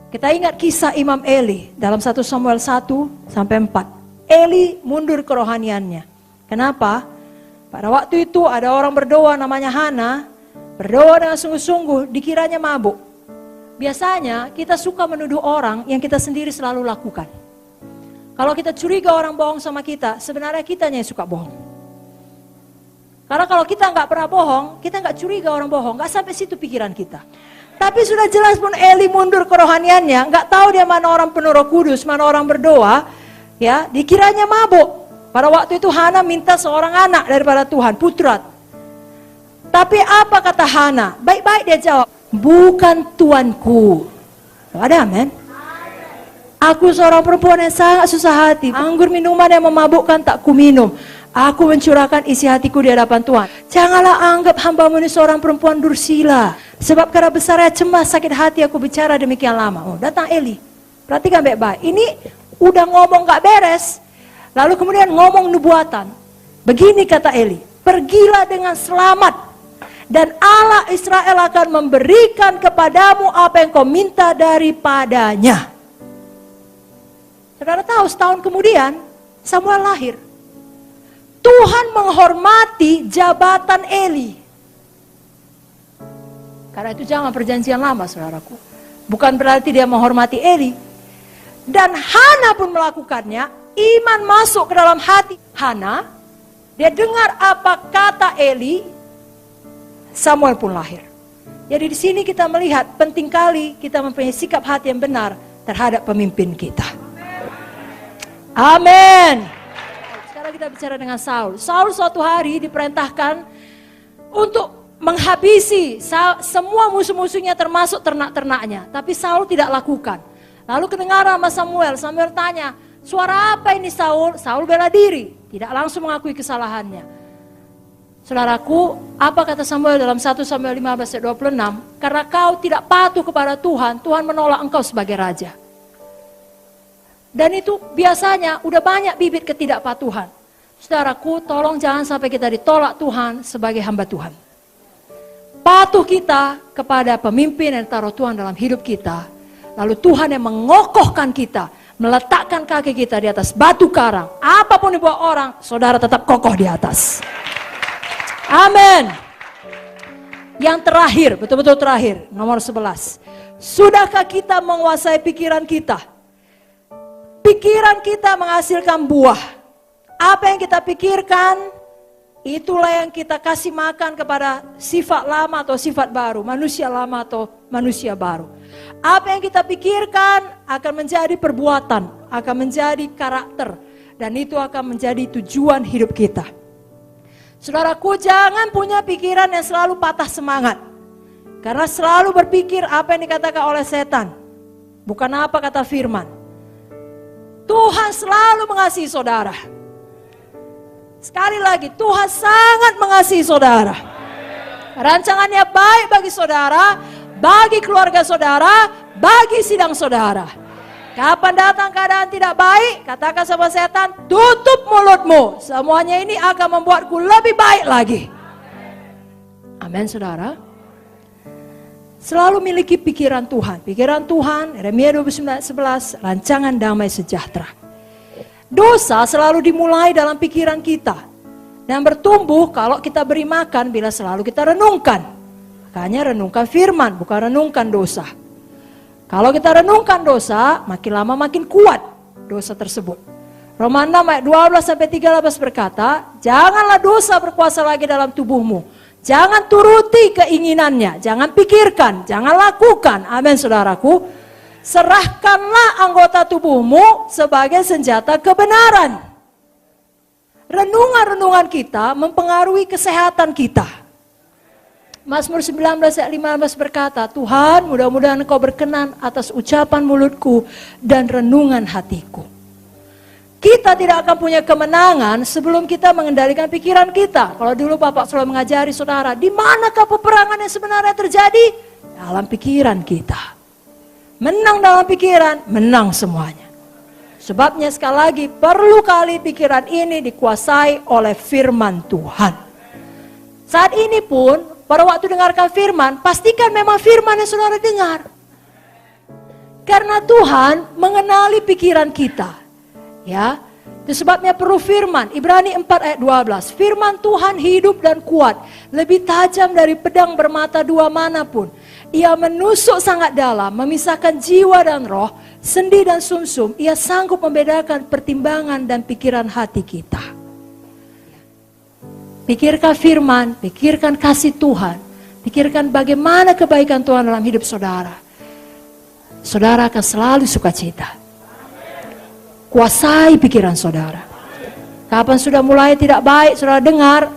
Kita ingat kisah Imam Eli dalam 1 Samuel 1-4. Eli mundur kerohaniannya. Kenapa? Pada waktu itu ada orang berdoa namanya Hana, berdoa dengan sungguh-sungguh, dikiranya mabuk. Biasanya kita suka menuduh orang yang kita sendiri selalu lakukan. Kalau kita curiga orang bohong sama kita, sebenarnya kitanya yang suka bohong. Karena kalau kita nggak pernah bohong, kita nggak curiga orang bohong, nggak sampai situ pikiran kita. Tapi sudah jelas pun Eli mundur kerohaniannya, nggak tahu dia mana orang penuh Roh Kudus, mana orang berdoa, ya dikiranya mabuk. Pada waktu itu Hana minta seorang anak daripada Tuhan, putra. Tapi apa kata Hana? Baik-baik dia jawab, bukan tuanku. Ada amin? Aku seorang perempuan yang sangat susah hati. Anggur minuman yang memabukkan tak ku minum. Aku mencurahkan isi hatiku di hadapan Tuhan. Janganlah anggap hamba-Mu ini seorang perempuan dursila. Sebab karena besarnya cemas sakit hati aku bicara demikian lama. Oh, datang Eli. Perhatikan baik-baik. Ini udah ngomong gak beres. Lalu kemudian ngomong nubuatan. Begini kata Eli. Pergilah dengan selamat. Dan Allah Israel akan memberikan kepadamu apa yang kau minta daripadanya. Saudara tahu setahun kemudian Samuel lahir. Tuhan menghormati jabatan Eli. Karena itu jangan perjanjian lama saudaraku. Bukan berarti dia menghormati Eli. Dan Hana pun melakukannya. Iman masuk ke dalam hati Hana. Dia dengar apa kata Eli. Samuel pun lahir. Jadi di sini kita melihat penting kali kita mempunyai sikap hati yang benar terhadap pemimpin kita. Amin. Sekarang kita bicara dengan Saul. Saul suatu hari diperintahkan untuk menghabisi semua musuh-musuhnya termasuk ternak-ternaknya. Tapi Saul tidak lakukan. Lalu kedengaran sama Samuel. Samuel tanya, suara apa ini Saul? Saul bela diri. Tidak langsung mengakui kesalahannya. Saudaraku, apa kata Samuel dalam 1 Samuel 15:26? Karena kau tidak patuh kepada Tuhan, Tuhan menolak engkau sebagai raja. Dan itu biasanya udah banyak bibit ketidakpatuhan. Saudaraku, tolong jangan sampai kita ditolak Tuhan sebagai hamba Tuhan. Patuh kita kepada pemimpin yang taruh Tuhan dalam hidup kita. Lalu Tuhan yang mengokohkan kita, meletakkan kaki kita di atas batu karang. Apapun dibuat orang, saudara tetap kokoh di atas. Amin. Yang terakhir, betul-betul terakhir, nomor 11. Sudahkah kita menguasai pikiran kita? Pikiran kita menghasilkan buah. Apa yang kita pikirkan, itulah yang kita kasih makan kepada sifat lama atau sifat baru, manusia lama atau manusia baru. Apa yang kita pikirkan akan menjadi perbuatan, akan menjadi karakter, dan itu akan menjadi tujuan hidup kita. Saudaraku, jangan punya pikiran yang selalu patah semangat. Karena selalu berpikir apa yang dikatakan oleh setan, bukan apa kata firman. Tuhan selalu mengasihi saudara. Sekali lagi, Tuhan sangat mengasihi saudara. Rancangannya baik bagi saudara, bagi keluarga saudara, bagi sidang saudara. Kapan datang keadaan tidak baik, katakan sama setan, tutup mulutmu. Semuanya ini akan membuatku lebih baik lagi. Amin saudara. Selalu miliki pikiran Tuhan. Pikiran Tuhan, Yeremia 29:11, rancangan damai sejahtera. Dosa selalu dimulai dalam pikiran kita. Dan bertumbuh kalau kita beri makan bila selalu kita renungkan. Makanya renungkan firman, bukan renungkan dosa. Kalau kita renungkan dosa, makin lama makin kuat dosa tersebut. Roma 6 ayat 12-13 berkata, janganlah dosa berkuasa lagi dalam tubuhmu. Jangan turuti keinginannya, jangan pikirkan, jangan lakukan. Amin saudaraku. Serahkanlah anggota tubuhmu sebagai senjata kebenaran. Renungan-renungan kita mempengaruhi kesehatan kita. Mazmur 19 ayat 15 berkata, Tuhan mudah-mudahan Engkau berkenan atas ucapan mulutku dan renungan hatiku. Kita tidak akan punya kemenangan sebelum kita mengendalikan pikiran kita. Kalau dulu Bapak selalu mengajari saudara, di manakah peperangan yang sebenarnya terjadi? Dalam pikiran kita. Menang dalam pikiran, menang semuanya. Sebabnya sekali lagi, perlu kali pikiran ini dikuasai oleh firman Tuhan. Saat ini pun, pada waktu dengarkan firman, pastikan memang firman yang saudara dengar. Karena Tuhan mengenali pikiran kita. Ya. Itu sebabnya perlu firman. Ibrani 4 ayat 12. Firman Tuhan hidup dan kuat, lebih tajam dari pedang bermata dua manapun. Ia menusuk sangat dalam, memisahkan jiwa dan roh, sendi dan sumsum. Ia sanggup membedakan pertimbangan dan pikiran hati kita. Pikirkan firman, pikirkan kasih Tuhan, pikirkan bagaimana kebaikan Tuhan dalam hidup saudara. Saudara akan selalu sukacita. Kuasai pikiran saudara. Kapan sudah mulai tidak baik, saudara dengar,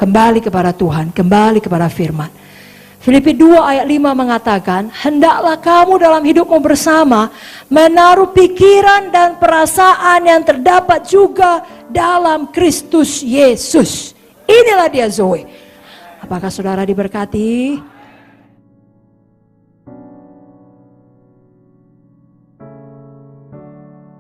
kembali kepada Tuhan, kembali kepada firman. Filipi 2 ayat 5 mengatakan, hendaklah kamu dalam hidupmu bersama menaruh pikiran dan perasaan yang terdapat juga dalam Kristus Yesus. Inilah dia Zoe. Apakah saudara diberkati?